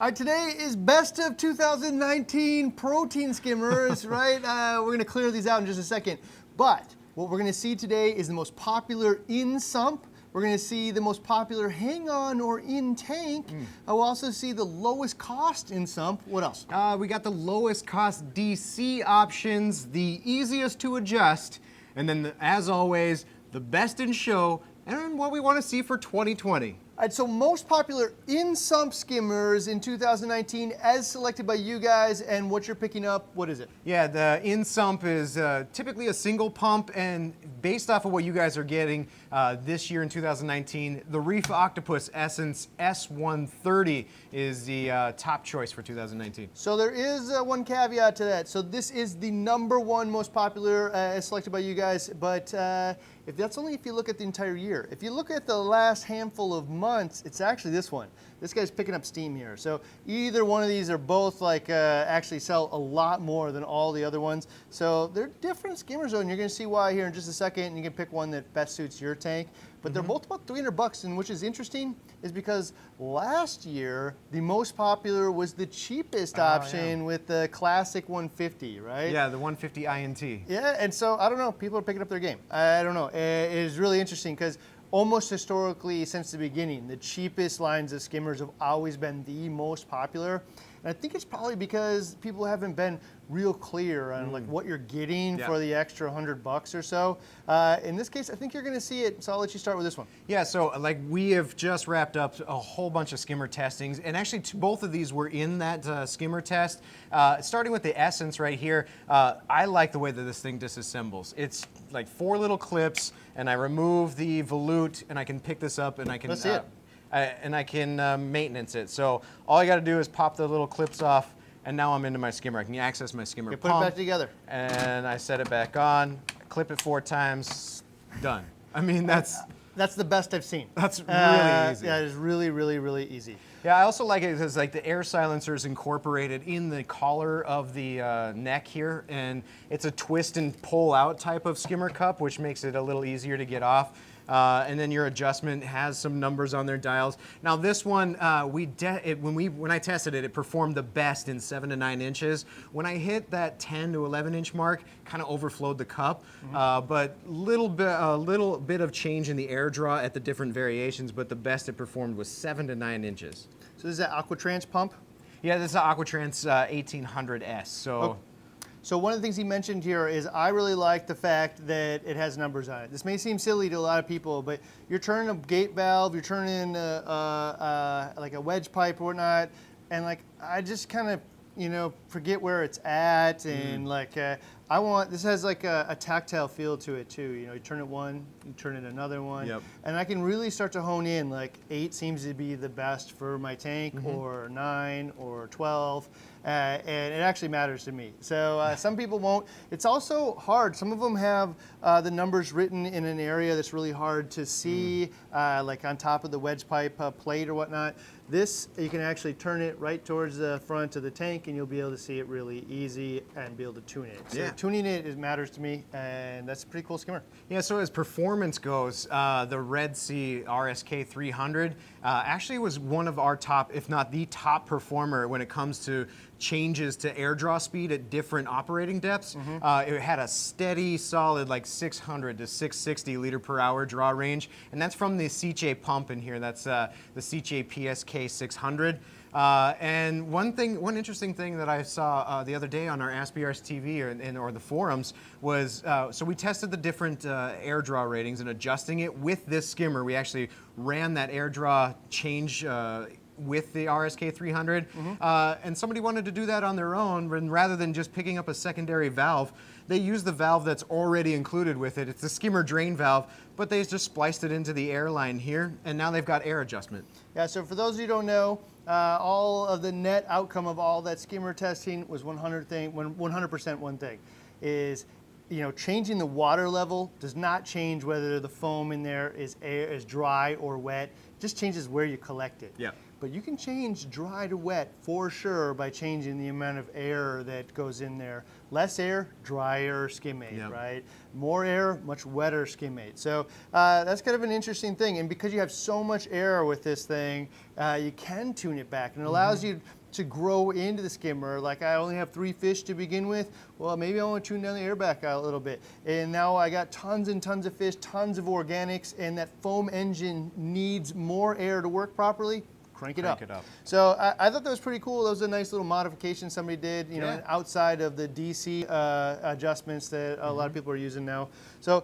All right, today is best of 2019 Protein Skimmers, right? We're gonna clear these out in just a second. But what we're gonna see today is the most popular in sump. We're gonna see the most popular hang on or in tank. We'll also see the lowest cost in sump. What else? We got the lowest cost DC options, the easiest to adjust, and then as always, the best in show and what we wanna see for 2020. All right, so most popular in sump skimmers in 2019 as selected by you guys, and what you're picking up, what is it? Yeah, the in sump is typically a single pump, and based off of what you guys are getting this year in 2019, the Reef Octopus Essence S130 is the top choice for 2019. So there is one caveat to that. So this is the #1 most popular as selected by you guys, but if that's only if you look at the entire year. If you look at the last handful of months, it's actually this one. This guy's picking up steam here. So either one of these or both actually sell a lot more than all the other ones. So they're different skimmers, and you're gonna see why here in just a second, and you can pick one that best suits your tank. But they're both about $300, and which is interesting is because last year, the most popular was the cheapest option with the classic 150, right? Yeah, the 150 INT. Yeah, and so I don't know, people are picking up their game. I don't know, it is really interesting because almost historically since the beginning, the cheapest lines of skimmers have always been the most popular. And I think it's probably because people haven't been real clear on like what you're getting for the extra $100 or so. In this case, I think you're gonna see it, so I'll let you start with this one. Yeah, so like we have just wrapped up a whole bunch of skimmer testings, and actually both of these were in that skimmer test. Starting with the Essence right here, I like the way that this thing disassembles. It's like 4 little clips, and I remove the volute, and I can pick this up, and I can maintenance it. So all I got to do is pop the little clips off, and now I'm into my skimmer. I can access my skimmer pump. Put it back together. And I set it back on, clip it 4 times, done. I mean, that's the best I've seen. That's really easy. Yeah, it is really, really, really easy. Yeah, I also like it because like the air silencer is incorporated in the collar of the neck here, and it's a twist and pull out type of skimmer cup, which makes it a little easier to get off. And then your adjustment has some numbers on their dials. Now this one, when I tested it, it performed the best in 7 to 9 inches. When I hit that 10 to 11 inch mark, kind of overflowed the cup. But a little bit of change in the air draw at the different variations, but the best it performed was 7 to 9 inches. So this is that Aquatrans pump? Yeah, this is an Aquatrans 1800S. So. So one of the things he mentioned here is I really like the fact that it has numbers on it. This may seem silly to a lot of people, but you're turning a gate valve, you're turning like a wedge pipe or whatnot, and like I just kind of forget where it's at, and this has like a tactile feel to it too. You turn it one, you turn it another one, and I can really start to hone in. Like 8 seems to be the best for my tank, or 9 or 12. And it actually matters to me. So some people won't. It's also hard. Some of them have the numbers written in an area that's really hard to see, like on top of the wedge pipe plate or whatnot. This, you can actually turn it right towards the front of the tank, and you'll be able to see it really easy and be able to tune it. So tuning it matters to me, and that's a pretty cool skimmer. Yeah, so as performance goes, the Red Sea RSK 300 actually was one of our top, if not the top performer when it comes to changes to air draw speed at different operating depths. It had a steady, solid, like 600 to 660 liter per hour draw range, and that's from the CJ pump in here. That's the CJ PSK 600. And one interesting thing that I saw the other day on our Ask BRStv or the forums was, so we tested the different air draw ratings and adjusting it with this skimmer. We actually ran that air draw change with the RSK 300, and somebody wanted to do that on their own, and rather than just picking up a secondary valve, they used the valve that's already included with it. It's the skimmer drain valve, but they just spliced it into the airline here, and now they've got air adjustment. Yeah, so for those of you who don't know, all of the net outcome of all that skimmer testing was 100% one thing, is changing the water level does not change whether the foam in there is dry or wet. just changes where you collect it. Yeah. But you can change dry to wet for sure by changing the amount of air that goes in there. Less air, drier skimmate, Yep. right? More air, much wetter skimmate. So that's kind of an interesting thing. And because you have so much air with this thing, you can tune it back. And it allows you to grow into the skimmer. Like I only have 3 fish to begin with. Well, maybe I want to tune down the air back out a little bit. And now I got tons and tons of fish, tons of organics, and that foam engine needs more air to work properly. Crank it up. So I thought that was pretty cool. That was a nice little modification somebody did, you know, outside of the DC adjustments that a lot of people are using now. So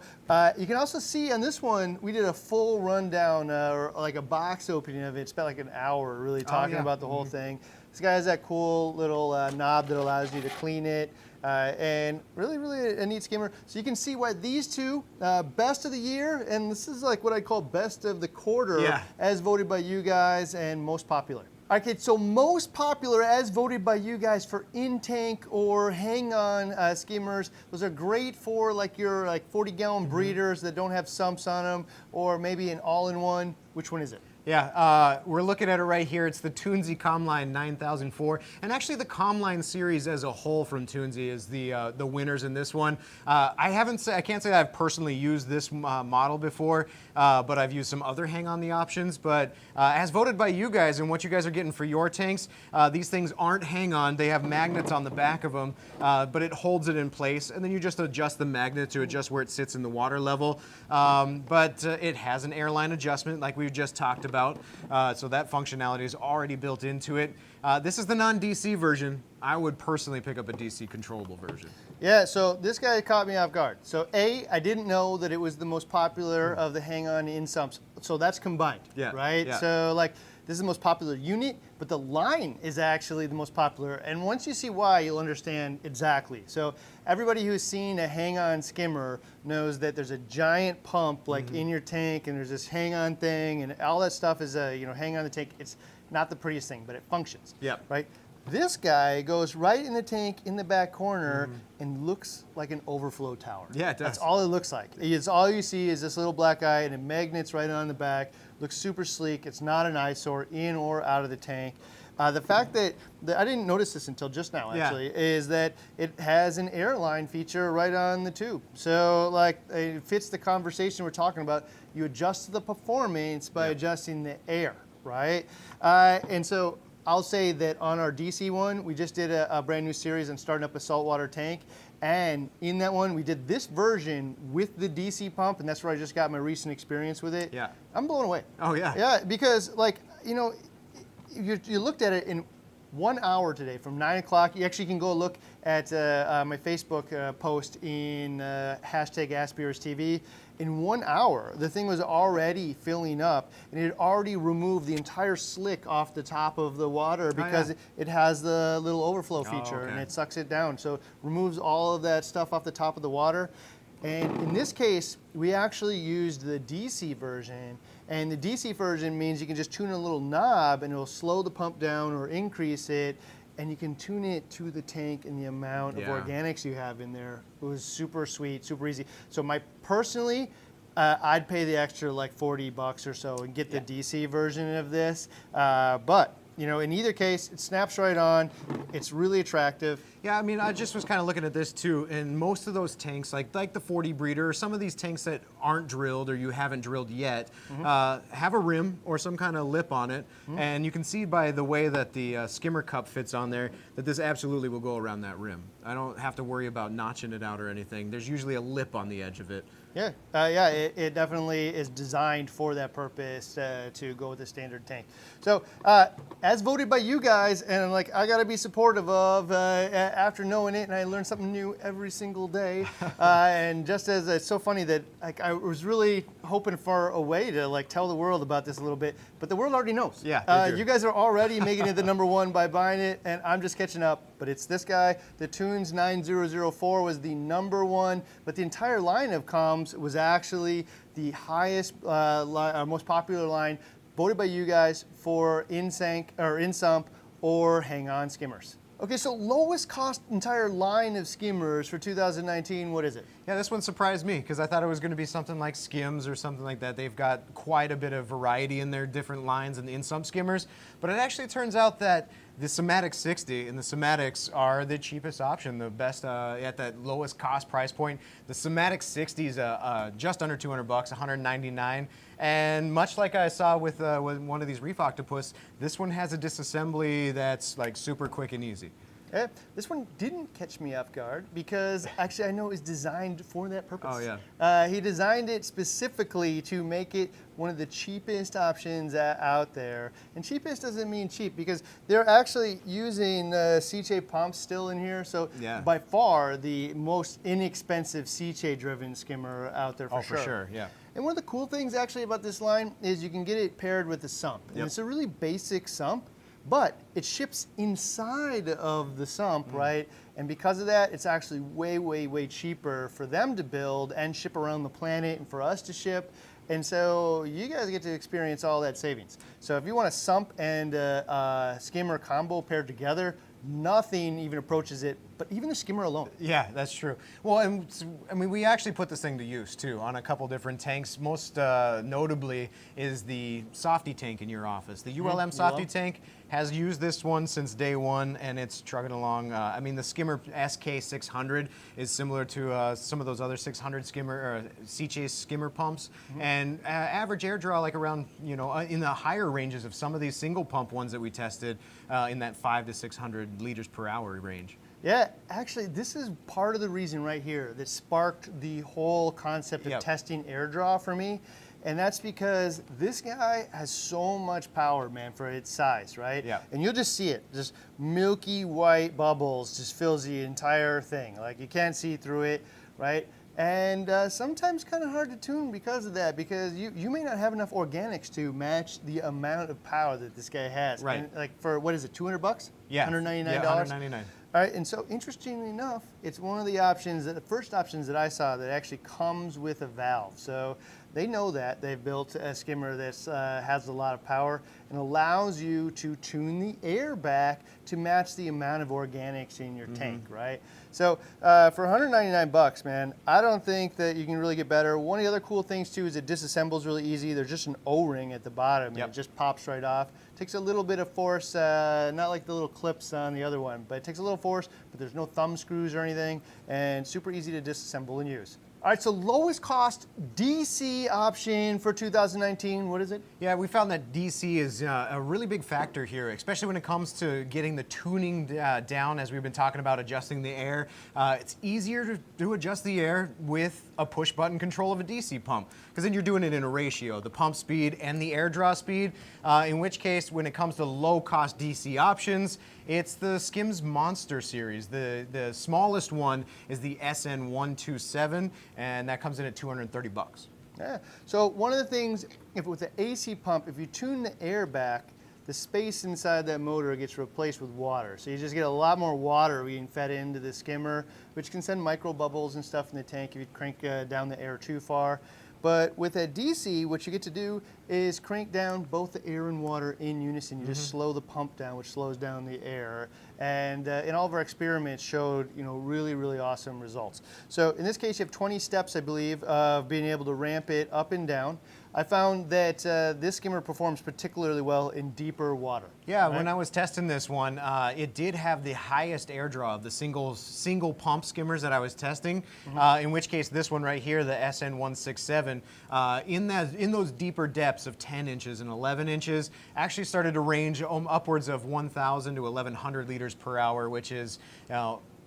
you can also see on this one, we did a full rundown or like a box opening of it. Spent like an hour really talking about the whole thing. This guy has that cool little knob that allows you to clean it. And really a neat skimmer. So you can see why these two, best of the year, and this is like what I call best of the quarter, as voted by you guys, and most popular. Okay, so most popular as voted by you guys for in-tank or hang-on skimmers. Those are great for like your 40-gallon breeders that don't have sumps on them, or maybe an all-in-one. Which one is it? Yeah, we're looking at it right here. It's the Toonsy Comline 9004, and actually the Comline series as a whole from Toonsy is the winners in this one. I can't say that I've personally used this model before, but I've used some other hang-on options. But as voted by you guys and what you guys are getting for your tanks, these things aren't hang-on. They have magnets on the back of them, but it holds it in place, and then you just adjust the magnet to adjust where it sits in the water level. But it has an airline adjustment, like we just talked about. So that functionality is already built into it. This is the non-DC version. I would personally pick up a DC controllable version. Yeah, so this guy caught me off guard. So I didn't know that it was the most popular of the hang-on in sumps. So that's combined, right? Yeah. So like this is the most popular unit, but the line is actually the most popular. And once you see why, you'll understand exactly. So everybody who's seen a hang-on skimmer knows that there's a giant pump like in your tank, and there's this hang-on thing, and all that stuff is hang on the tank. It's not the prettiest thing, but it functions. Right? This guy goes right in the tank in the back corner and looks like an overflow tower. Yeah, it does. That's all it looks like. It's all you see is this little black guy, and it magnets right on the back. Looks super sleek. It's not an eyesore in or out of the tank. The fact that I didn't notice this until just now, actually, is that it has an airline feature right on the tube. So, like, it fits the conversation we're talking about. You adjust the performance by adjusting the air, right? And so I'll say that on our DC one, we just did a brand new series on starting up a saltwater tank. And in that one, we did this version with the DC pump, and that's where I just got my recent experience with it. Yeah. I'm blown away. Oh, yeah. Yeah, because, like, you looked at it in 1 hour today from 9 o'clock. You actually can go look at my Facebook post in hashtag BRStv. In 1 hour, the thing was already filling up, and it had already removed the entire slick off the top of the water because it has the little overflow feature, and it sucks it down. So it removes all of that stuff off the top of the water. And in this case, we actually used the DC version, and the DC version means you can just tune a little knob and it'll slow the pump down or increase it, and you can tune it to the tank and the amount of organics you have in there. It was super sweet, super easy. So personally, I'd pay the extra like $40 or so and get the DC version of this. But in either case, it snaps right on. It's really attractive. Yeah, I mean, I just was kind of looking at this too, and most of those tanks, like the 40 breeder, some of these tanks that aren't drilled or you haven't drilled yet, have a rim or some kind of lip on it, and you can see by the way that the skimmer cup fits on there that this absolutely will go around that rim. I don't have to worry about notching it out or anything. There's usually a lip on the edge of it. Yeah, it definitely is designed for that purpose to go with the standard tank. So, as voted by you guys, and like I got to be supportive of after knowing it, and I learn something new every single day. And just as it's so funny that I was really hoping for a way to like tell the world about this a little bit, but the world already knows. Yeah, you guys are already making it the #1 by buying it, and I'm just catching up. But it's this guy. The Toons 9004 was the #1, but the entire line of comms was actually the highest, most popular line voted by you guys for in-sump or hang-on skimmers. Okay, so lowest cost entire line of skimmers for 2019, what is it? Yeah, this one surprised me because I thought it was going to be something like Skims or something like that. They've got quite a bit of variety in their different lines in Sump skimmers, but it actually turns out that the Somatic 60 and the Somatics are the cheapest option, the best at that lowest cost price point. The Somatic 60 is just under 200 bucks, 199. And much like I saw with one of these Reef octopus, this one has a disassembly that's like super quick and easy. Yeah, this one didn't catch me off guard because actually I know it was designed for that purpose. Oh, yeah. He designed it specifically to make it one of the cheapest options out there. And cheapest doesn't mean cheap because they're actually using CJ pumps still in here. So yeah. By far the most inexpensive CJ driven skimmer out there for sure. For sure, yeah. And one of the cool things actually about this line is you can get it paired with the Sump. And it's a really basic Sump, but it ships inside of the Sump, right? And because of that, it's actually way, way, way cheaper for them to build and ship around the planet and for us to ship. And so you guys get to experience all that savings. So if you want a Sump and a skimmer combo paired together, nothing even approaches it, but even the skimmer alone. Yeah, that's true. Well, and I mean, we actually put this thing to use too on a couple different tanks. Most notably is the softy tank in your office. The ULM softy tank has used this one since day one, and it's trucking along. I mean, the Skimmer SK600 is similar to some of those other 600 skimmer or sea chase skimmer pumps, and average air draw like around, you know, in the higher ranges of some of these single pump ones that we tested in that 500 to 600 liters per hour range. Yeah, actually, this is part of the reason right here that sparked the whole concept of testing air draw for me. And that's because this guy has so much power, man, for its size, right? Yeah. And you'll just see it, just milky white bubbles just fills the entire thing. Like you can't see through it, right? And sometimes kind of hard to tune because of that, because you may not have enough organics to match the amount of power that this guy has. Right. And like for, what is it, 200 bucks? Yeah. $199? Yeah, $199. All right, and so interestingly enough, it's one of the options, the first options that I saw that actually comes with a valve. So they know that. They've built a skimmer that has a lot of power and allows you to tune the air back to match the amount of organics in your tank, right? So for 199 bucks, man, I don't think that you can really get better. One of the other cool things too is it disassembles really easy. There's just an O-ring at the bottom and it just pops right off. Takes a little bit of force, not like the little clips on the other one, but it takes a little force, but there's no thumb screws or anything, and super easy to disassemble and use. All right, so lowest cost DC option for 2019, what is it? Yeah, we found that DC is a really big factor here, especially when it comes to getting the tuning down, as we've been talking about adjusting the air. It's easier to adjust the air with a push button control of a DC pump, because then you're doing it in a ratio, the pump speed and the air draw speed, in which case, when it comes to low cost DC options, it's the Skims Monster series. The smallest one is the SN127, and that comes in at 230 bucks. Yeah. So one of the things, if with the AC pump, if you tune the air back, the space inside that motor gets replaced with water. So you just get a lot more water being fed into the skimmer, which can send micro bubbles and stuff in the tank if you crank down the air too far. But with a DC, what you get to do is crank down both the air and water in unison. You just slow the pump down, which slows down the air. And in all of our experiments showed, you know, really, really awesome results. So in this case, you have 20 steps, I believe, of being able to ramp it up and down. I found that this skimmer performs particularly well in deeper water. Yeah, when I was testing this one, it did have the highest air draw of the single pump skimmers that I was testing. In which case, this one right here, the SN167, in those deeper depths of 10 inches and 11 inches, actually started to range upwards of 1,000 to 1,100 liters per hour, which is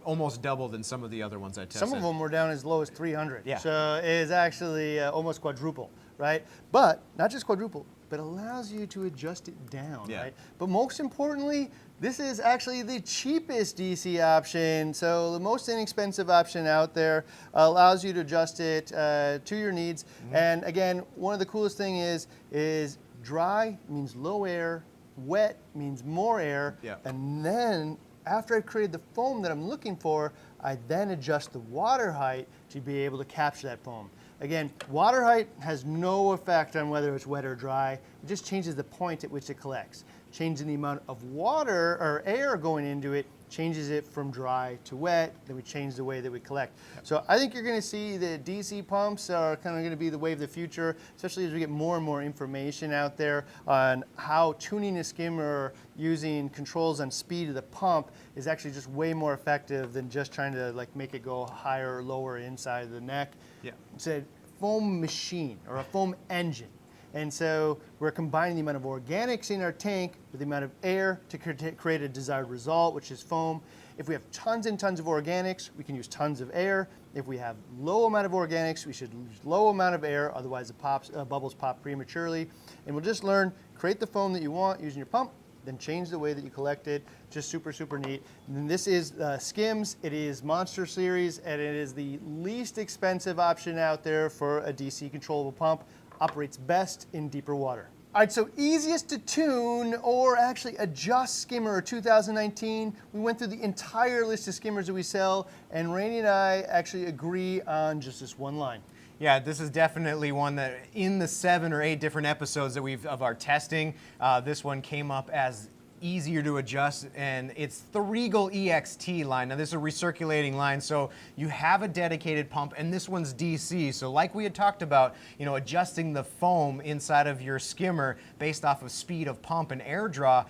almost double than some of the other ones I tested. Some of them were down as low as 300. Yeah. So it is actually almost quadruple, right? But not just quadruple, but allows you to adjust it down, right? But most importantly, this is actually the cheapest DC option. So the most inexpensive option out there, allows you to adjust it to your needs. And again, one of the coolest thing is dry means low air, wet means more air, and then after I've created the foam that I'm looking for, I then adjust the water height to be able to capture that foam. Again, water height has no effect on whether it's wet or dry. It just changes the point at which it collects. Changing the amount of water or air going into it changes it from dry to wet, then we change the way that we collect. So I think you're going to see that DC pumps are kind of going to be the way of the future, especially as we get more and more information out there on how tuning a skimmer using controls on speed of the pump is actually just way more effective than just trying to like make it go higher or lower inside of the neck. Yeah. It's a foam machine or a foam engine. And so we're combining the amount of organics in our tank with the amount of air to create a desired result, which is foam. If we have tons and tons of organics, we can use tons of air. If we have low amount of organics, we should use low amount of air, otherwise the bubbles pop prematurely. And we'll just learn, create the foam that you want using your pump, then change the way that you collect it. Just super, super neat. And then this is Skims. It is Monster Series, and it is the least expensive option out there for a DC controllable pump. Operates best in deeper water. All right, so easiest to tune or actually adjust skimmer 2019. We went through the entire list of skimmers that we sell, and Randy and I actually agree on just this one line. Yeah, this is definitely one that in the 7 or 8 different episodes that of our testing, this one came up as easier to adjust, and it's the Regal EXT line. Now this is a recirculating line, so you have a dedicated pump, and this one's DC. So like we had talked about, you know, adjusting the foam inside of your skimmer based off of speed of pump and air draw,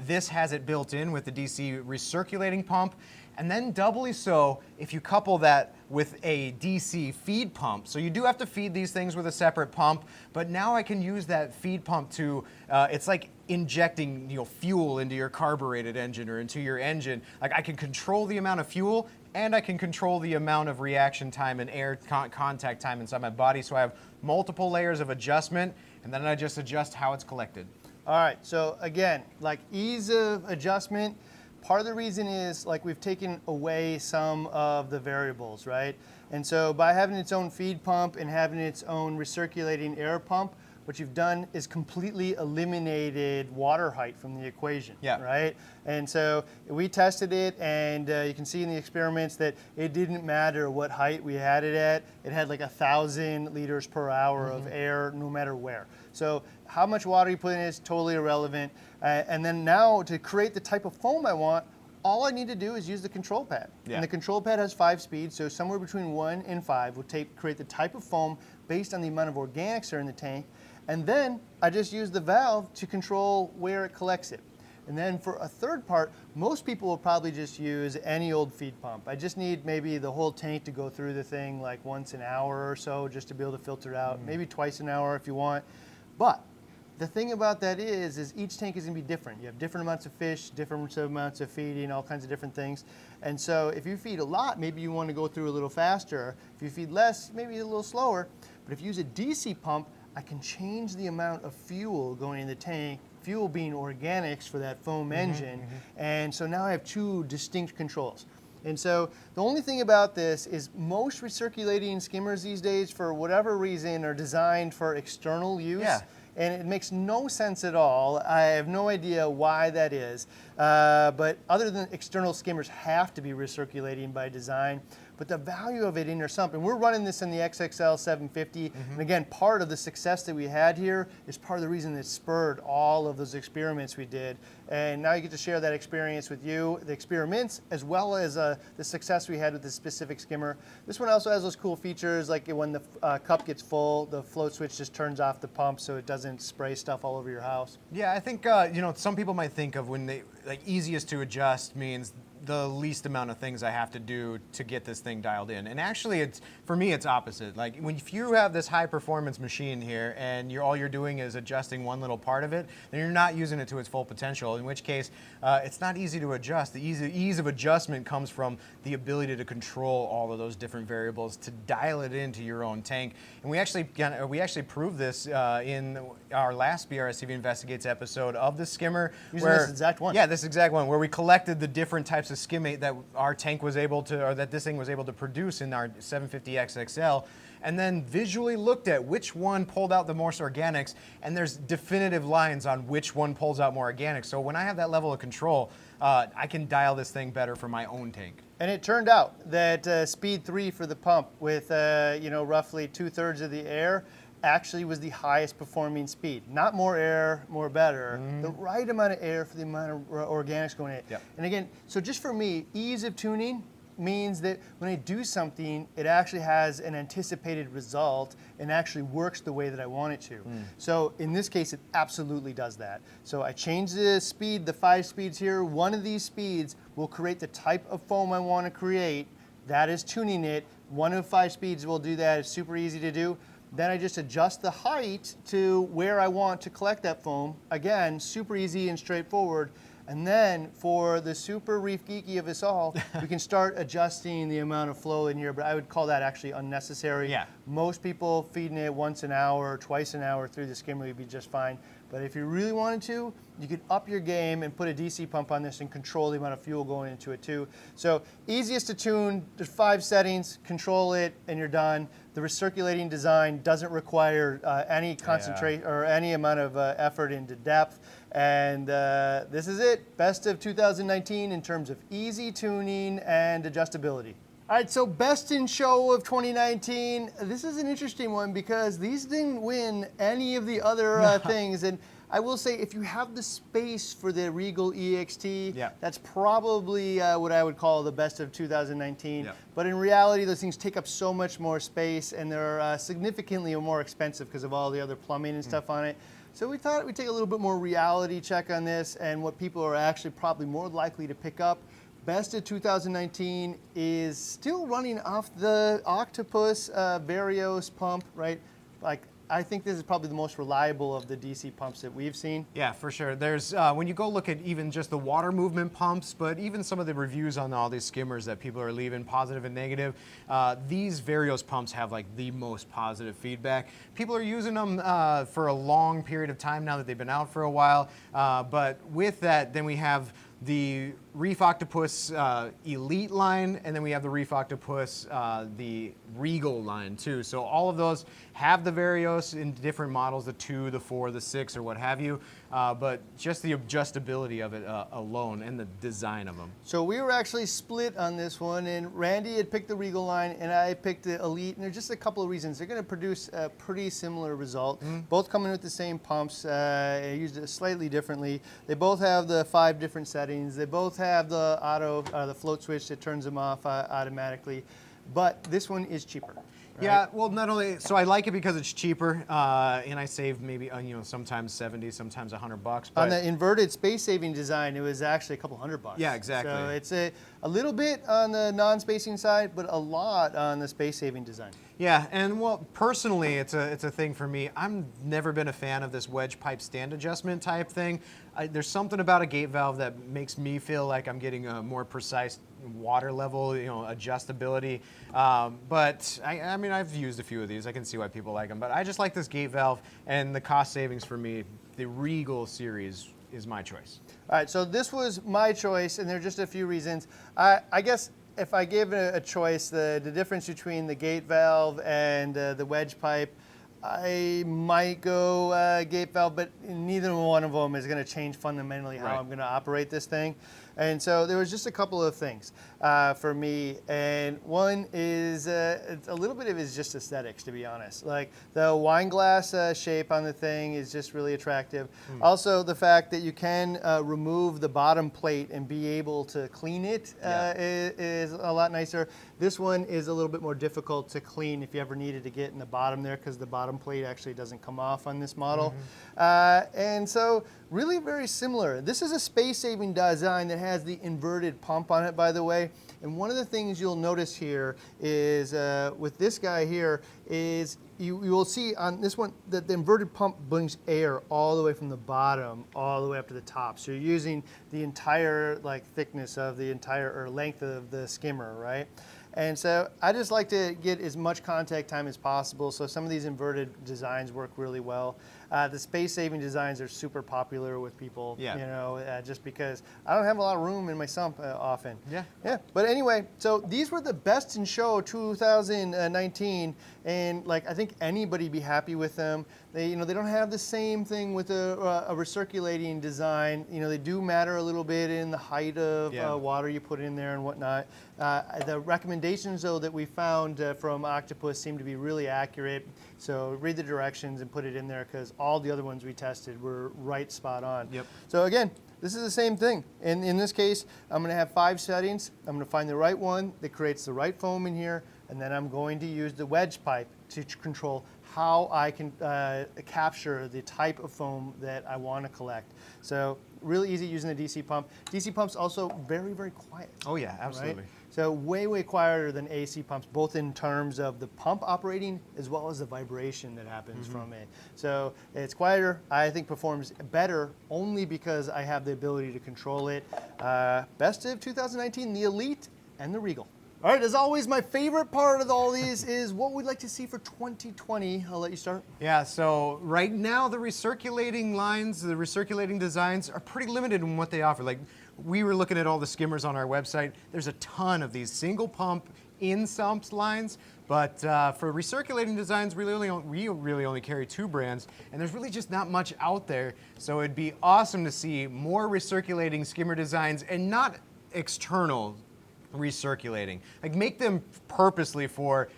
this has it built in with the DC recirculating pump. And then doubly so if you couple that with a DC feed pump. So you do have to feed these things with a separate pump, but now I can use that feed pump to, it's like injecting, you know, fuel into your carbureted engine or into your engine. Like I can control the amount of fuel, and I can control the amount of reaction time and air contact time inside my body. So I have multiple layers of adjustment, and then I just adjust how it's collected. All right, so again, like ease of adjustment, part of the reason is like we've taken away some of the variables, right? And so by having its own feed pump and having its own recirculating air pump, what you've done is completely eliminated water height from the equation, right? And so we tested it, and you can see in the experiments that it didn't matter what height we had it at. It had like 1,000 liters per hour of air no matter where. So how much water you put in is totally irrelevant. And then now to create the type of foam I want, all I need to do is use the control pad. And the control pad has 5 speeds, so somewhere between 1 and 5 will create the type of foam based on the amount of organics that are in the tank. And then I just use the valve to control where it collects it. And then for a third part, most people will probably just use any old feed pump. I just need maybe the whole tank to go through the thing like once an hour or so just to be able to filter it out, maybe twice an hour if you want. But the thing about that is each tank is gonna be different. You have different amounts of fish, different amounts of feeding, all kinds of different things. And so if you feed a lot, maybe you wanna go through a little faster. If you feed less, maybe a little slower. But if you use a DC pump, I can change the amount of fuel going in the tank, fuel being organics for that foam engine. And so now I have 2 distinct controls. And so the only thing about this is most recirculating skimmers these days, for whatever reason, are designed for external use. And it makes no sense at all. I have no idea why that is. But other than external skimmers have to be recirculating by design. But the value of it in your sump, and we're running this in the XXL 750, and again, part of the success that we had here is part of the reason that spurred all of those experiments we did. And now you get to share that experience with you, the experiments, as well as the success we had with this specific skimmer. This one also has those cool features, like when the cup gets full, the float switch just turns off the pump so it doesn't spray stuff all over your house. Yeah, I think, you know, some people might think of when they, like, easiest to adjust means the least amount of things I have to do to get this thing dialed in. And actually, it's, for me, it's opposite. Like, if you have this high performance machine here and all you're doing is adjusting one little part of it, then you're not using it to its full potential, in which case it's not easy to adjust. The ease of adjustment comes from the ability to control all of those different variables, to dial it into your own tank. And we actually proved this in our last BRStv Investigates episode of the skimmer. Using this exact one. Yeah, this exact one, where we collected the different types of skimmate that our tank was able to, or that this thing was able to produce in our 750 XXL, and then visually looked at which one pulled out the most organics, and there's definitive lines on which one pulls out more organics. So when I have that level of control, I can dial this thing better for my own tank. And it turned out that speed 3 for the pump with you know, roughly 2/3 of the air actually was the highest performing speed. Not more air, more better. The right amount of air for the amount of organics going in. Yep. And again, so just for me, ease of tuning means that when I do something, it actually has an anticipated result and actually works the way that I want it to. So in this case, it absolutely does that. So I change the speed, the 5 speeds here. One of these speeds will create the type of foam I want to create. That is tuning it. One of 5 speeds will do that. It's super easy to do. Then I just adjust the height to where I want to collect that foam. Again, super easy and straightforward. And then for the super reef geeky of us all, we can start adjusting the amount of flow in here, but I would call that actually unnecessary. Yeah. Most people feeding it once an hour, twice an hour through the skimmer would be just fine. But if you really wanted to, you could up your game and put a DC pump on this and control the amount of fuel going into it too. So easiest to tune, there's 5 settings, control it, and you're done. The recirculating design doesn't require any concentration or any amount of effort into depth. And this is it, best of 2019 in terms of easy tuning and adjustability. All right, so best in show of 2019. This is an interesting one because these didn't win any of the other things. And I will say, if you have the space for the Regal EXT, that's probably what I would call the best of 2019. But in reality, those things take up so much more space, and they're significantly more expensive because of all the other plumbing and stuff on it. So we thought we'd take a little bit more reality check on this and what people are actually probably more likely to pick up. Best of 2019 is still running off the Octopus Varios pump, right? Like, I think this is probably the most reliable of the DC pumps that we've seen. Yeah, for sure. There's when you go look at even just the water movement pumps, but even some of the reviews on all these skimmers that people are leaving, positive and negative, these Varios pumps have like the most positive feedback. People are using them for a long period of time now that they've been out for a while. But with that, then we have the Reef Octopus Elite line, and then we have the Reef Octopus, the Regal line too. So all of those have the Varios in different models, the 2, the 4, the 6, or what have you. But just the adjustability of it alone and the design of them. So we were actually split on this one, and Randy had picked the Regal line, and I picked the Elite, and there's just a couple of reasons. They're going to produce a pretty similar result. Both coming with the same pumps, used it slightly differently. They both have the 5 different settings. They both have the the float switch that turns them off automatically, but this one is cheaper. Right? Yeah, well, not only, so I like it because it's cheaper, and I save maybe, you know, sometimes 70, sometimes $100. But on the inverted space-saving design, it was actually a couple $100. Yeah, exactly. So it's a little bit on the non-spacing side, but a lot on the space-saving design. Yeah, and well, personally, it's a thing for me. I've never been a fan of this wedge pipe stand adjustment type thing. There's something about a gate valve that makes me feel like I'm getting a more precise water level, you know, adjustability. But I mean, I've used a few of these. I can see why people like them. But I just like this gate valve, and the cost savings for me, the Regal series is my choice. All right, so this was my choice, and there are just a few reasons. I guess if I gave it a choice, the difference between the gate valve and the wedge pipe, I might go gate valve, but neither one of them is going to change fundamentally how I'm going to operate this thing. And so there was just a couple of things for me, and one is a little bit of it is just aesthetics, to be honest. Like the wine glass shape on the thing is just really attractive. Also, the fact that you can remove the bottom plate and be able to clean it is a lot nicer. This one is a little bit more difficult to clean if you ever needed to get in the bottom there, because the bottom plate actually doesn't come off on this model. And so really very similar. This is a space-saving design that has the inverted pump on it, by the way. And one of the things you'll notice here is with this guy here is you will see on this one that the inverted pump brings air all the way from the bottom all the way up to the top. So you're using the entire thickness of the entire or length of the skimmer, right? And so I just like to get as much contact time as possible. So some of these inverted designs work really well. The space-saving designs are super popular with people, you know, just because I don't have a lot of room in my sump often. Yeah. But anyway, so these were the best in show 2019, and I think anybody be happy with them. They don't have the same thing with a recirculating design. They do matter a little bit in the height of water you put in there and whatnot. The recommendations though that we found from Octopus seem to be really accurate. So read the directions and put it in there because all the other ones we tested were right spot on. Yep. So again, this is the same thing. In this case, I'm gonna have 5 settings. I'm gonna find the right one that creates the right foam in here, and then I'm going to use the wedge pipe to control how I can capture the type of foam that I want to collect. So really easy using the DC pump. DC pump's also very, very quiet. Oh yeah, absolutely. Right? So way, way quieter than AC pumps, both in terms of the pump operating as well as the vibration that happens from it. So it's quieter, I think performs better only because I have the ability to control it. Best of 2019, the Elite and the Regal. All right, as always, my favorite part of all these is what we'd like to see for 2020. I'll let you start. Yeah, so right now the recirculating lines, the recirculating designs are pretty limited in what they offer. Like we were looking at all the skimmers on our website. There's a ton of these single pump in Sump lines, but for recirculating designs, we really only carry 2 brands, and there's really just not much out there. So it'd be awesome to see more recirculating skimmer designs and not external recirculating. Like make them purposely for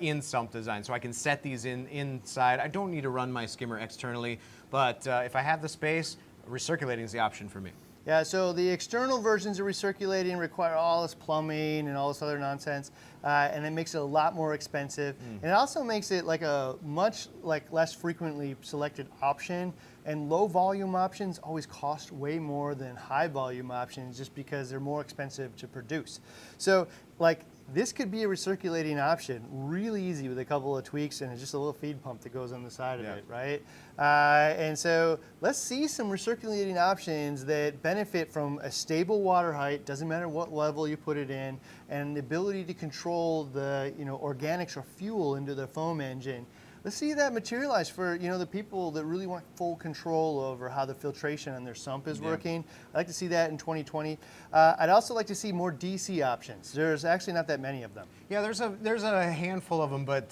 in Sump design, so I can set these inside. I don't need to run my skimmer externally, but if I have the space, recirculating is the option for me. Yeah, so the external versions of recirculating require all this plumbing and all this other nonsense, and it makes it a lot more expensive. And it also makes it like a much less frequently selected option. And low volume options always cost way more than high volume options just because they're more expensive to produce. So like this could be a recirculating option, really easy with a couple of tweaks and just a little feed pump that goes on the side of it, right? And so let's see some recirculating options that benefit from a stable water height, doesn't matter what level you put it in, and the ability to control the organics or fuel into the foam engine. Let's see that materialize for the people that really want full control over how the filtration on their sump is working. I'd like to see that in 2020. I'd also like to see more DC options. There's actually not that many of them. Yeah, there's a handful of them, but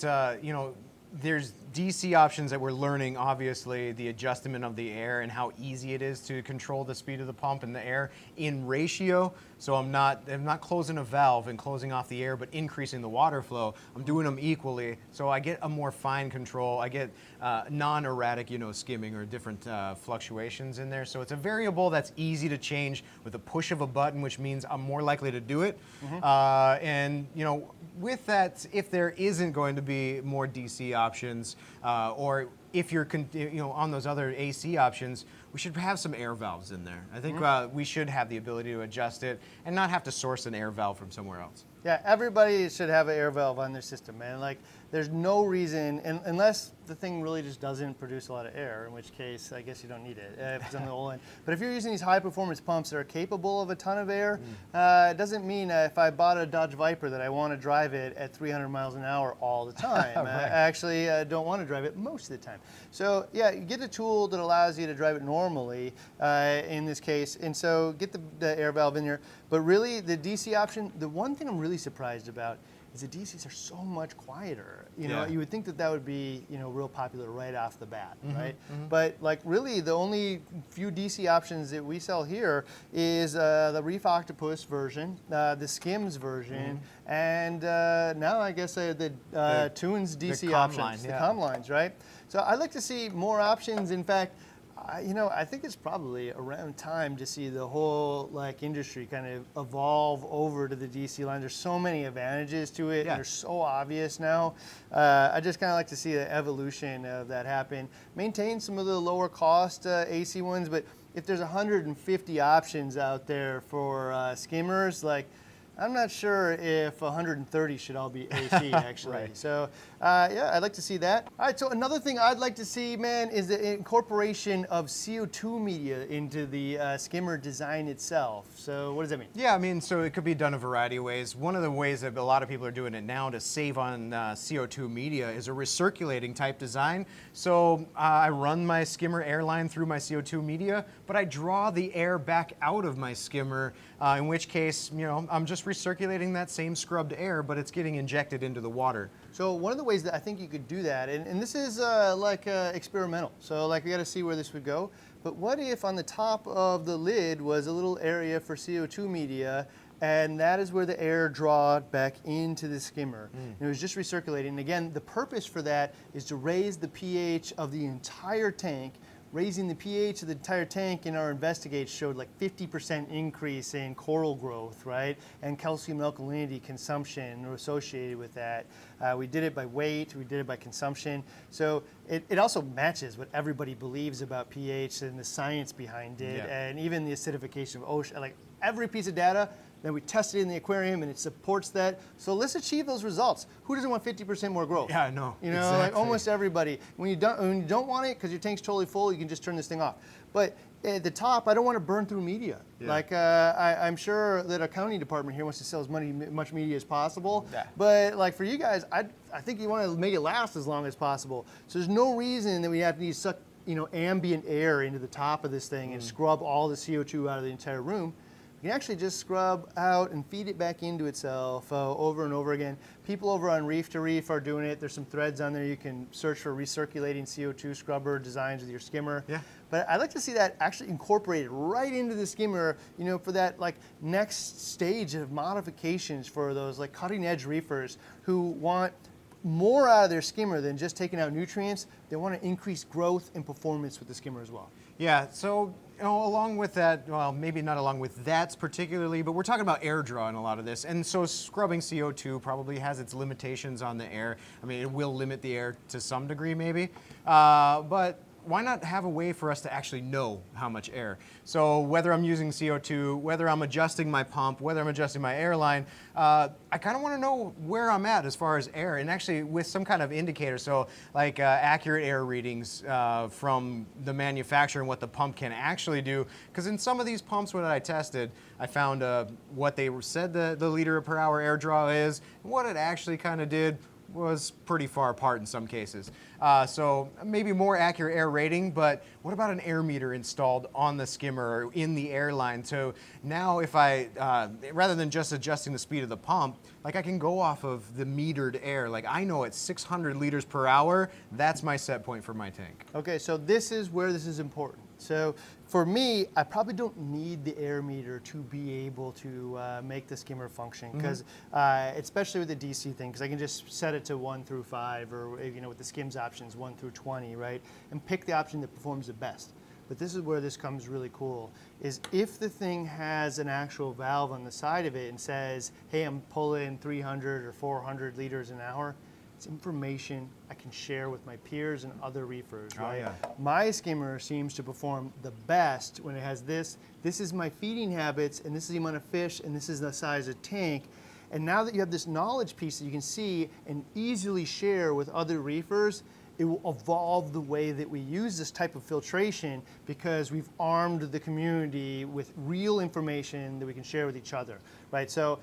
there's DC options that we're learning, obviously, the adjustment of the air and how easy it is to control the speed of the pump and the air in ratio. So I'm not closing a valve and closing off the air, but increasing the water flow. I'm doing them equally, so I get a more fine control. I get non-erratic, skimming or different fluctuations in there. So it's a variable that's easy to change with a push of a button, which means I'm more likely to do it. And with that, if there isn't going to be more DC options, or if you're on those other AC options, we should have some air valves in there. I think we should have the ability to adjust it and not have to source an air valve from somewhere else. Yeah, everybody should have an air valve on their system, man. Like, there's no reason, unless the thing really just doesn't produce a lot of air, in which case, I guess you don't need it if it's on the old end. But if you're using these high-performance pumps that are capable of a ton of air, it doesn't mean if I bought a Dodge Viper that I want to drive it at 300 miles an hour all the time. Right. I actually don't want to drive it most of the time. So, yeah, you get a tool that allows you to drive it normally in this case, and so get the air valve in here. But really, the DC option, the one thing I'm really surprised about is the DCs are so much quieter. You would think that would be real popular right off the bat, right? But like really, the only few DC options that we sell here is the Reef Octopus version, the Skims version, and now I guess the Tunes DC options, the comm lines, right? So I'd like to see more options. In fact, I think it's probably around time to see the whole industry kind of evolve over to the DC line. There's so many advantages to it, and they're so obvious now. I just kind of like to see the evolution of that happen. Maintain some of the lower cost AC ones, but if there's 150 options out there for skimmers, I'm not sure if 130 should all be AC, actually. Right. So, yeah, I'd like to see that. All right, so another thing I'd like to see, man, is the incorporation of CO2 media into the skimmer design itself. So what does that mean? Yeah, I mean, so it could be done a variety of ways. One of the ways that a lot of people are doing it now to save on CO2 media is a recirculating type design. So I run my skimmer airline through my CO2 media, but I draw the air back out of my skimmer, in which case, I'm just recirculating that same scrubbed air, but it's getting injected into the water. So one of the ways that I think you could do that, and this is experimental, so we got to see where this would go, but what if on the top of the lid was a little area for CO2 media and that is where the air draw back into the skimmer. And it was just recirculating. And again, the purpose for that is to raise the pH of the entire tank. Raising the pH of the entire tank in our investigates showed like 50% increase in coral growth, right? And calcium alkalinity consumption associated with that. We did it by weight, we did it by consumption. So it also matches what everybody believes about pH and the science behind it, and even the acidification of ocean. Like every piece of data, then we test it in the aquarium and it supports that. So let's achieve those results. Who doesn't want 50% more growth? Yeah, I know. You know, exactly. like almost everybody. When you don't want it because your tank's totally full, you can just turn this thing off. But at the top, I don't want to burn through media. Yeah. Like I'm sure that our accounting department here wants to sell as much media as possible. Yeah. But like for you guys, I think you want to make it last as long as possible. So there's no reason that we have to need suck ambient air into the top of this thing and scrub all the CO2 out of the entire room. You can actually just scrub out and feed it back into itself over and over again. People over on Reef to Reef are doing it. There's some threads on there. You can search for recirculating CO2 scrubber designs with your skimmer. Yeah. But I'd like to see that actually incorporated right into the skimmer, for that like next stage of modifications for those like cutting edge reefers who want more out of their skimmer than just taking out nutrients. They want to increase growth and performance with the skimmer as well. Yeah, so along with that, well, maybe not along with that particularly, but we're talking about air draw in a lot of this. And so scrubbing CO2 probably has its limitations on the air. I mean, it will limit the air to some degree maybe, but why not have a way for us to actually know how much air? So whether I'm using CO2, whether I'm adjusting my pump, whether I'm adjusting my airline, I kind of want to know where I'm at as far as air, and actually with some kind of indicator. So like accurate air readings from the manufacturer and what the pump can actually do. Because in some of these pumps when I tested, I found what they said the liter per hour air draw is, and what it actually kind of did was pretty far apart in some cases. So maybe more accurate air rating, but what about an air meter installed on the skimmer or in the airline? So now if I, rather than just adjusting the speed of the pump, like I can go off of the metered air. Like I know at 600 liters per hour, that's my set point for my tank. Okay, so this is where this is important. So for me, I probably don't need the air meter to be able to make the skimmer function, because especially with the DC thing, because I can just set it to 1 through 5, or with the skims options 1 through 20, right, and pick the option that performs the best. But this is where this comes really cool, is if the thing has an actual valve on the side of it and says, hey, I'm pulling 300 or 400 liters an hour, it's information I can share with my peers and other reefers, right? Oh, yeah. My skimmer seems to perform the best when it has this. This is my feeding habits, and this is the amount of fish, and this is the size of tank. And now that you have this knowledge piece that you can see and easily share with other reefers, it will evolve the way that we use this type of filtration, because we've armed the community with real information that we can share with each other, right? So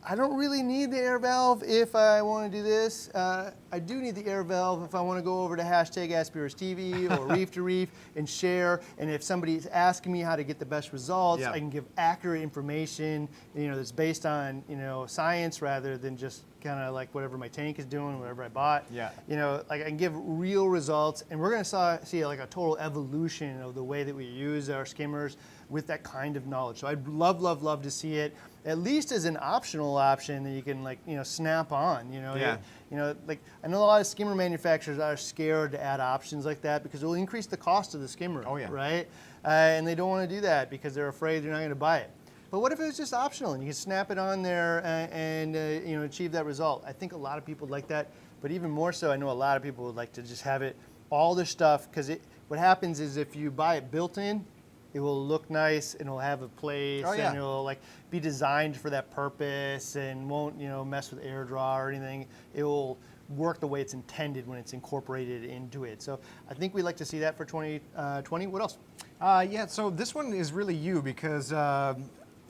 I don't really need the air valve if I want to do this. I do need the air valve if I want to go over to hashtag #BRStv or Reef to Reef and share. And if somebody's asking me how to get the best results, I can give accurate information, that's based on, science rather than just kind of like whatever my tank is doing, whatever I bought. Yeah. Like I can give real results, and we're going to see like a total evolution of the way that we use our skimmers with that kind of knowledge. So I'd love, love, love to see it, at least as an optional option that you can snap on. Like I know a lot of skimmer manufacturers are scared to add options like that because it will increase the cost of the skimmer. Oh, yeah. Right? And they don't want to do that because they're afraid they're not going to buy it. But what if it was just optional and you can snap it on there and achieve that result? I think a lot of people like that, but even more so, I know a lot of people would like to just have it, all their stuff, because what happens is if you buy it built in, it will look nice and it'll have a place and it'll be designed for that purpose and won't mess with air draw or anything. It will work the way it's intended when it's incorporated into it. So I think we'd like to see that for 2020. What else? Yeah, so this one is really you, because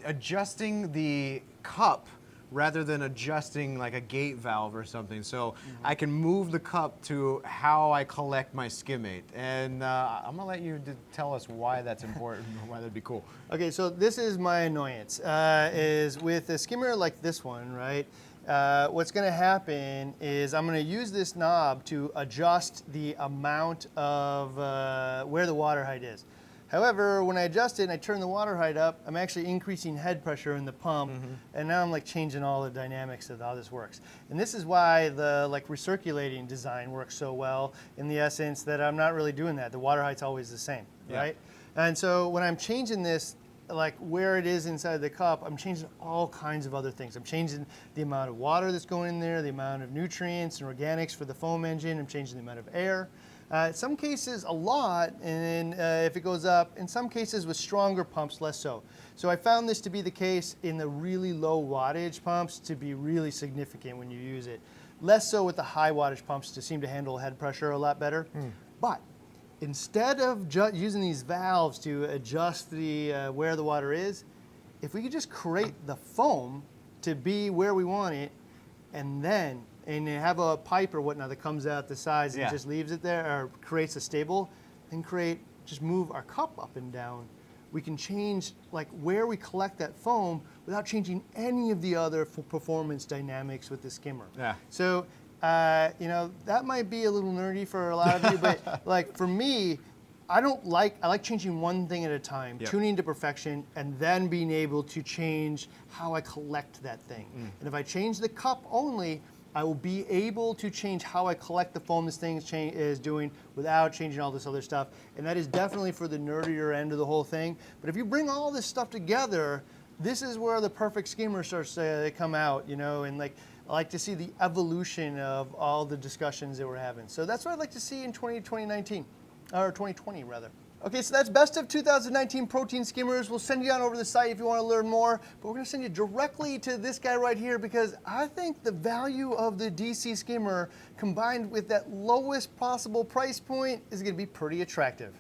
adjusting the cup rather than adjusting like a gate valve or something. So I can move the cup to how I collect my skimmate. And I'm gonna let you tell us why that's important, why that'd be cool. Okay, so this is my annoyance, is with a skimmer like this one, right? What's gonna happen is I'm gonna use this knob to adjust the amount of where the water height is. However, when I adjust it and I turn the water height up, I'm actually increasing head pressure in the pump, and now I'm like changing all the dynamics of how this works. And this is why the like recirculating design works so well in the essence that I'm not really doing that. The water height's always the same, right? And so when I'm changing this, like where it is inside the cup, I'm changing all kinds of other things. I'm changing the amount of water that's going in there, the amount of nutrients and organics for the foam engine. I'm changing the amount of air. In some cases, a lot, and if it goes up, in some cases with stronger pumps, less so. So I found this to be the case in the really low wattage pumps to be really significant when you use it. Less so with the high wattage pumps to seem to handle head pressure a lot better. But instead of using these valves to adjust the where the water is, if we could just create the foam to be where we want it, and have a pipe or whatnot that comes out the sides and just leaves it there, or creates a stable, and just move our cup up and down. We can change like where we collect that foam without changing any of the other performance dynamics with the skimmer. So you know, that might be a little nerdy for a lot of you, but like for me, I like changing one thing at a time, tuning to perfection, and then being able to change how I collect that thing. And if I change the cup only, I will be able to change how I collect the foam this thing is doing without changing all this other stuff. And that is definitely for the nerdier end of the whole thing. But if you bring all this stuff together, this is where the perfect skimmer starts to come out, you know, and like I like to see the evolution of all the discussions that we're having. So that's what I'd like to see in 2019, or 2020 rather. Okay, so that's best of 2019 protein skimmers. We'll send you on over to the site if you want to learn more, but we're going to send you directly to this guy right here because I think the value of the DC skimmer combined with that lowest possible price point is going to be pretty attractive.